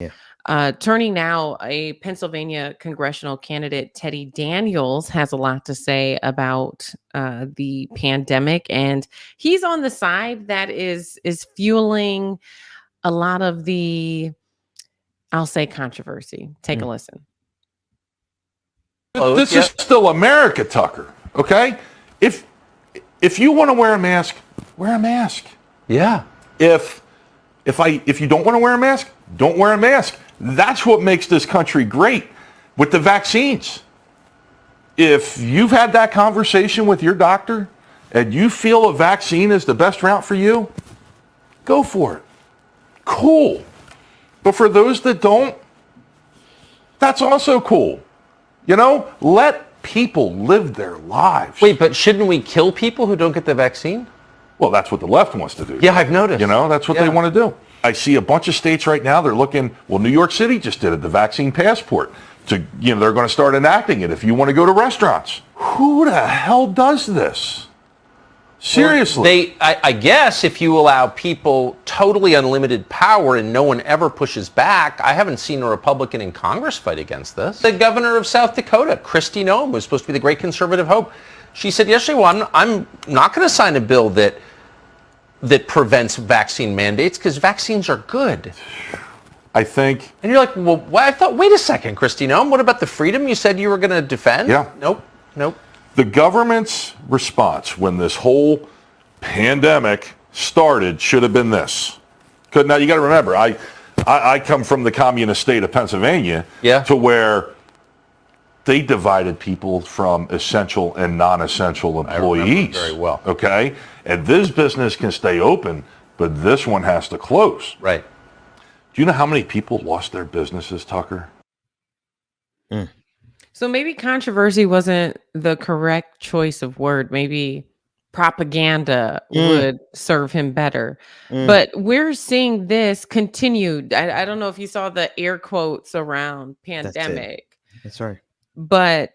Yeah. Turning now, a Pennsylvania congressional candidate, Teddy Daniels, has a lot to say about the pandemic, and he's on the side that is fueling a lot of the, I'll say, controversy. Take a Mm. listen. This is still America, Tucker. Okay, if you want to wear a mask, wear a mask. Yeah. If you don't want to wear a mask, don't wear a mask. That's what makes this country great with the vaccines. If you've had that conversation with your doctor and you feel a vaccine is the best route for you, go for it. Cool. But for those that don't, that's also cool. You know, let people live their lives. Wait, but shouldn't we kill people who don't get the vaccine? Well, that's what the left wants to do. Yeah, I've noticed. You know, that's what they want to do. I see a bunch of states right now, they're looking, well, New York City just did it, the vaccine passport. They're going to start enacting it if you want to go to restaurants. Who the hell does this? Seriously. I guess if you allow people totally unlimited power and no one ever pushes back, I haven't seen a Republican in Congress fight against this. The governor of South Dakota, Kristi Noem, who's supposed to be the great conservative hope, she said yesterday, well, I'm not going to sign a bill that prevents vaccine mandates because vaccines are good. I think. And you're like, well, I thought, wait a second, Kristi Noem, what about the freedom you said you were going to defend? Yeah. Nope. The government's response when this whole pandemic started should have been this. Now, you got to remember, I come from the communist state of Pennsylvania to where they divided people from essential and non-essential employees. Very well. Okay? And this business can stay open, but this one has to close. Right. Do you know how many people lost their businesses, Tucker? So maybe controversy wasn't the correct choice of word. Maybe propaganda would serve him better. But we're seeing this continued. I don't know if you saw the air quotes around pandemic. That's right. But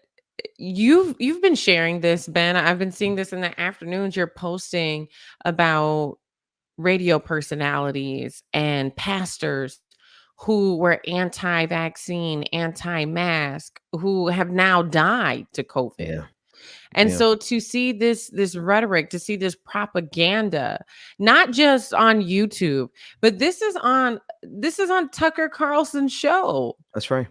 you've been sharing this, Ben. I've been seeing this in the afternoons. You're posting about radio personalities and pastors who were anti-vaccine, anti-mask, who have now died to COVID. Yeah. And so to see this rhetoric, to see this propaganda, not just on YouTube, but this is on Tucker Carlson's show. That's right.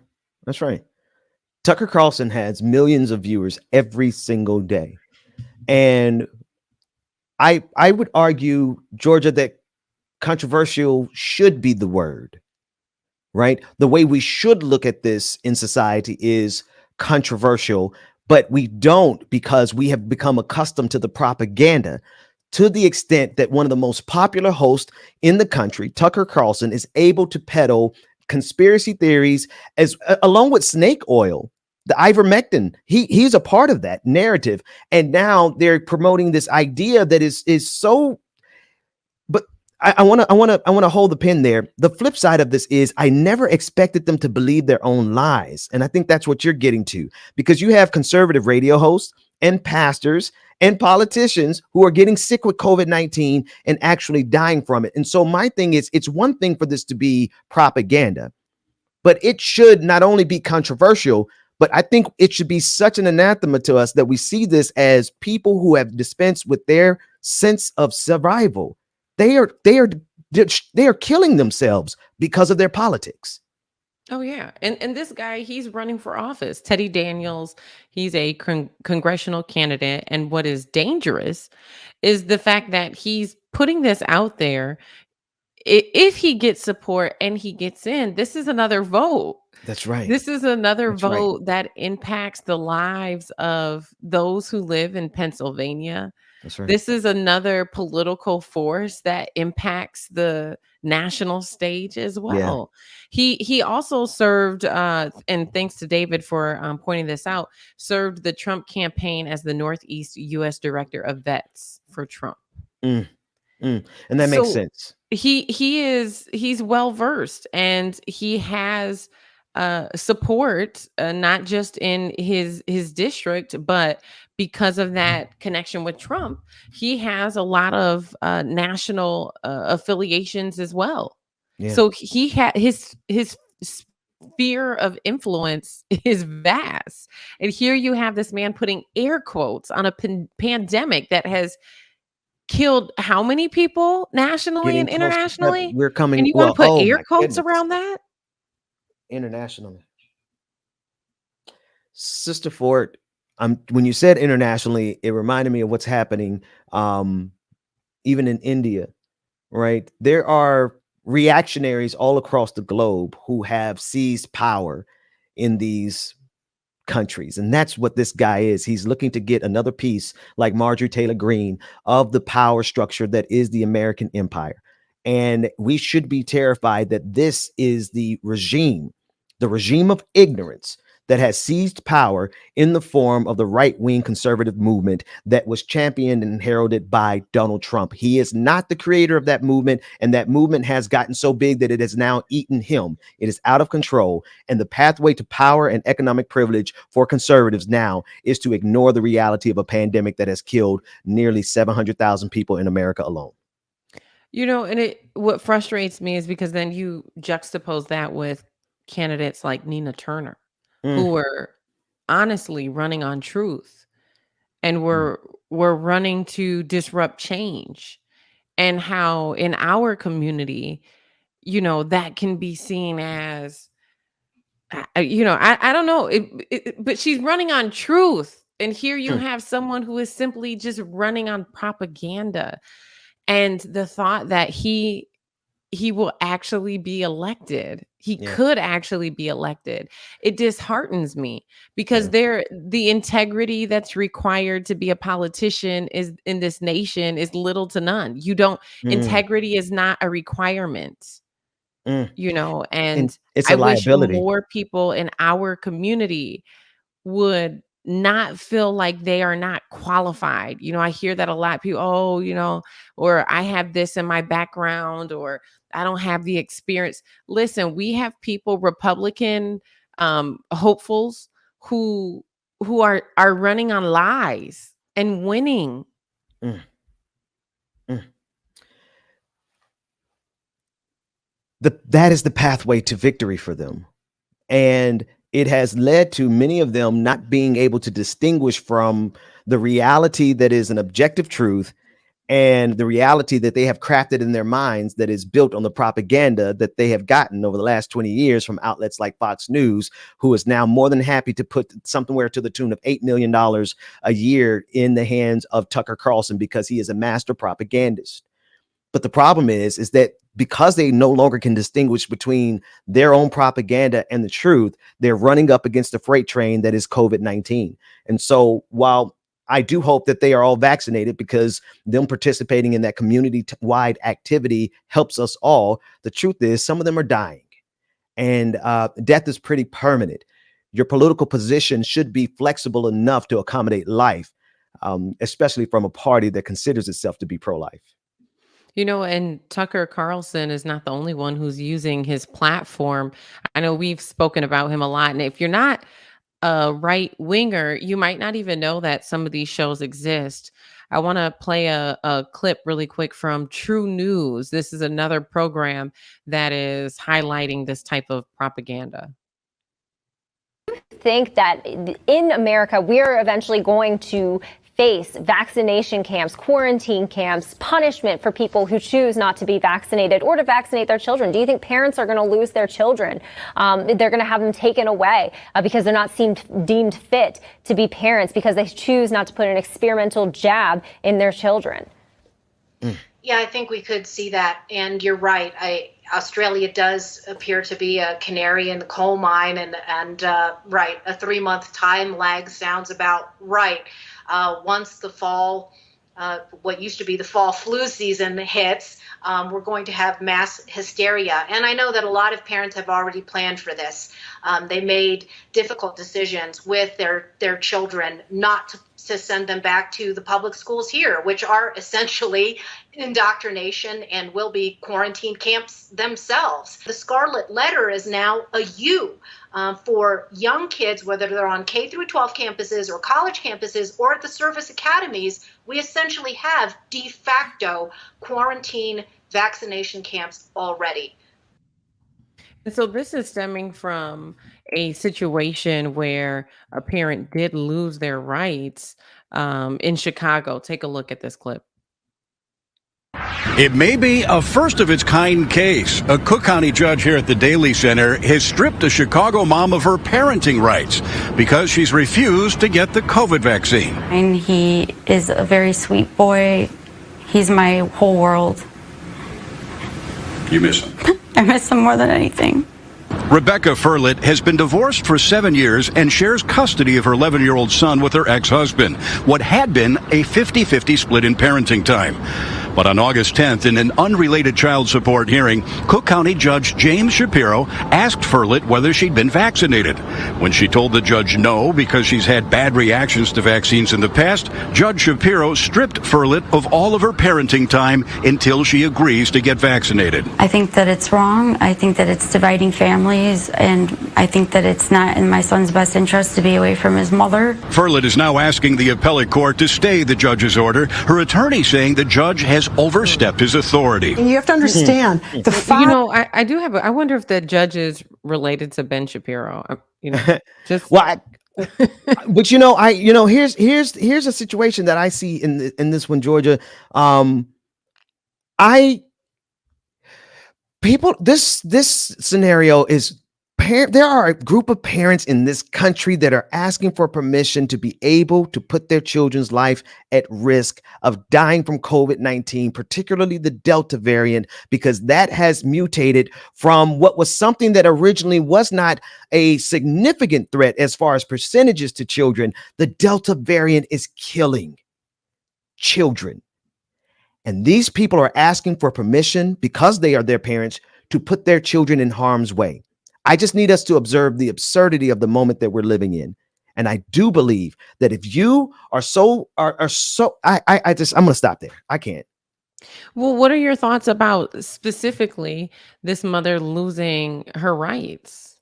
Tucker Carlson has millions of viewers every single day. And I would argue, Georgia, that controversial should be the word, right? The way we should look at this in society is controversial, but we don't because we have become accustomed to the propaganda to the extent that one of the most popular hosts in the country, Tucker Carlson, is able to peddle conspiracy theories as along with snake oil. The ivermectin, he's a part of that narrative. And now they're promoting this idea that is so. But I want to hold the pin there. The flip side of this is I never expected them to believe their own lies. And I think that's what you're getting to, because you have conservative radio hosts and pastors and politicians who are getting sick with COVID-19 and actually dying from it. And so my thing is, it's one thing for this to be propaganda, but it should not only be controversial, but I think it should be such an anathema to us that we see this as people who have dispensed with their sense of survival. They are killing themselves because of their politics. Oh, yeah. And this guy, he's running for office. Teddy Daniels, he's a congressional candidate. And what is dangerous is the fact that he's putting this out there. If he gets support and he gets in, this is another vote. That's right. This is another vote that impacts the lives of those who live in Pennsylvania. That's right. This is another political force that impacts the national stage as well. Yeah. He also served, and thanks to David for pointing this out, served the Trump campaign as the Northeast U.S. Director of Vets for Trump. And that makes sense. He's well versed, and he has support, not just in his district, but because of that connection with Trump, he has a lot of national affiliations as well. Yeah. So he had his sphere of influence is vast. And here you have this man putting air quotes on a pandemic that has killed how many people nationally Getting and close to seven. internationally? We're And coming. you want to Well, put oh air my quotes goodness, around that? internationally, Sister Ford. When you said internationally, it reminded me of what's happening, um, even in India. Right, there are reactionaries all across the globe who have seized power in these countries. And that's what this guy is. He's looking to get another piece, like Marjorie Taylor Greene, of the power structure that is the American empire. And we should be terrified that this is the regime of ignorance that has seized power in the form of the right wing conservative movement that was championed and heralded by Donald Trump. He is not the creator of that movement, and that movement has gotten so big that it has now eaten him. It is out of control. And the pathway to power and economic privilege for conservatives now is to ignore the reality of a pandemic that has killed nearly 700,000 people in America alone. And what frustrates me is because then you juxtapose that with candidates like Nina Turner, Mm, who were honestly running on truth and mm, were running to disrupt change. And how in our community, that can be seen as I don't know, but she's running on truth. And here you mm. have someone who is simply just running on propaganda. And the thought that he will actually be elected. He Yeah, could actually be elected. It disheartens me because yeah. the integrity that's required to be a politician is in this nation is little to none. You don't Mm, integrity is not a requirement, mm. And and it's I a wish liability. more people in our community would not feel like they are not qualified. I hear that a lot. People, oh, or I have this in my background, or I don't have the experience. Listen, we have people, Republican hopefuls who are running on lies and winning. Mm, mm. That is the pathway to victory for them. And it has led to many of them not being able to distinguish from the reality that is an objective truth and the reality that they have crafted in their minds that is built on the propaganda that they have gotten over the last 20 years from outlets like Fox News, who is now more than happy to put somewhere to the tune of $8 million a year in the hands of Tucker Carlson because he is a master propagandist. But the problem is that because they no longer can distinguish between their own propaganda and the truth, they're running up against the freight train that is COVID-19. And so while I do hope that they are all vaccinated because them participating in that community-wide activity helps us all, the truth is some of them are dying, and death is pretty permanent. Your political position should be flexible enough to accommodate life, especially from a party that considers itself to be pro-life. And Tucker Carlson is not the only one who's using his platform. I know we've spoken about him a lot. And if you're not a right winger, you might not even know that some of these shows exist. I want to play a clip really quick from True News. This is another program that is highlighting this type of propaganda. Think that in America, we are eventually going to face vaccination camps, quarantine camps, punishment for people who choose not to be vaccinated or to vaccinate their children? Do you think parents are going to lose their children? They're going to have them taken away because they're not deemed fit to be parents because they choose not to put an experimental jab in their children? Yeah, I think we could see that. And you're right. Australia does appear to be a canary in the coal mine. And right, a 3-month time lag sounds about right. Once the fall, what used to be the fall flu season hits, we're going to have mass hysteria. And I know that a lot of parents have already planned for this. They made difficult decisions with their children not to send them back to the public schools here, which are essentially indoctrination and will be quarantine camps themselves. The Scarlet Letter is now a U for young kids, whether they're on K through 12 campuses or college campuses or at the service academies. We essentially have de facto quarantine vaccination camps already. And so this is stemming from a situation where a parent did lose their rights in Chicago. Take a look at this clip. It may be a first of its kind case. A Cook County judge here at the Daly Center has stripped a Chicago mom of her parenting rights because she's refused to get the COVID vaccine. And he is a very sweet boy. He's my whole world. You miss him? I miss him more than anything. Rebecca Furlet has been divorced for 7 years and shares custody of her 11-year-old son with her ex-husband. What had been a 50-50 split in parenting time. But on August 10th, in an unrelated child support hearing, Cook County Judge James Shapiro asked Furlet whether she'd been vaccinated. When she told the judge no because she's had bad reactions to vaccines in the past, Judge Shapiro stripped Furlet of all of her parenting time until she agrees to get vaccinated. I think that it's wrong. I think that it's dividing families, and I think that it's not in my son's best interest to be away from his mother. Furlet is now asking the appellate court to stay the judge's order. Her attorney saying the judge has overstepped his authority. And you have to understand the fact. You know, I do have. I wonder if the judge is related to Ben Shapiro. You know, just Well, but here's a situation that I see in this one, Georgia. This scenario is there are a group of parents in this country that are asking for permission to be able to put their children's life at risk of dying from COVID-19, particularly the Delta variant, because that has mutated from what was something that originally was not a significant threat as far as percentages to children. The Delta variant is killing children. And these people are asking for permission because they are their parents to put their children in harm's way. I just need us to observe the absurdity of the moment that we're living in. And I do believe that if you I'm going to stop there. I can't. Well, what are your thoughts about specifically this mother losing her rights?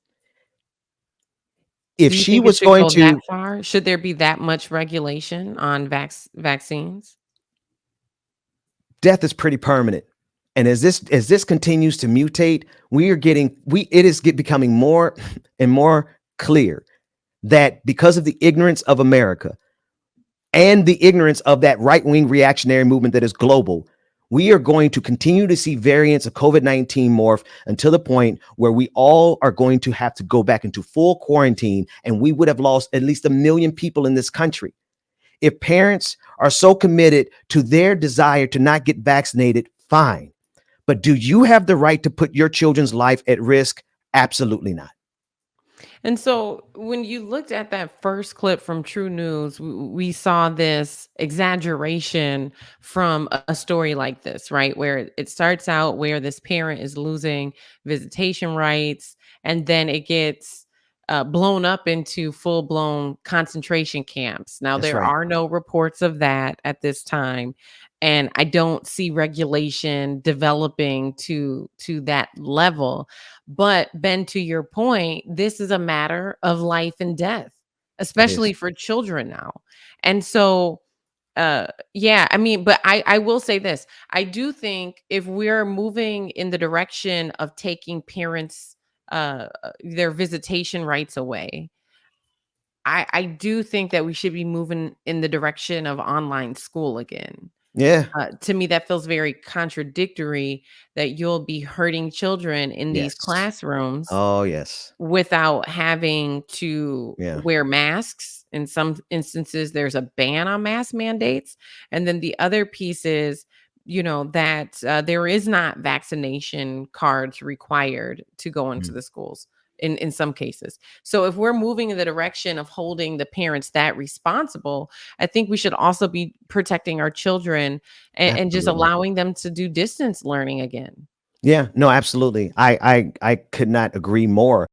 If Do you she think it was should going go to, that far? Should there be that much regulation on vaccines? death is pretty permanent. And as this continues to mutate, it is becoming more and more clear that because of the ignorance of America and the ignorance of that right-wing reactionary movement that is global, we are going to continue to see variants of COVID-19 morph until the point where we all are going to have to go back into full quarantine, and we would have lost at least 1 million people in this country. If parents are so committed to their desire to not get vaccinated, fine. But do you have the right to put your children's life at risk? Absolutely not. And so when you looked at that first clip from True News, we saw this exaggeration from a story like this, right? Where it starts out where this parent is losing visitation rights, and then it gets blown up into full-blown concentration camps. Now, That's there right. are no reports of that at this time. And I don't see regulation developing to that level. But Ben, to your point, this is a matter of life and death, especially for children now. And so, yeah, I mean, but I will say this. I do think if we're moving in the direction of taking parents their visitation rights away, I do think that we should be moving in the direction of online school again. Yeah. To me, that feels very contradictory that you'll be hurting children in these Yes. classrooms Oh, yes. without having to Yeah. wear masks. In some instances, there's a ban on mask mandates. And then the other piece is, that there is not vaccination cards required to go into the schools in some cases. So if we're moving in the direction of holding the parents that responsible, I think we should also be protecting our children and just Absolutely. allowing them to do distance learning again. Yeah, no, absolutely. I could not agree more.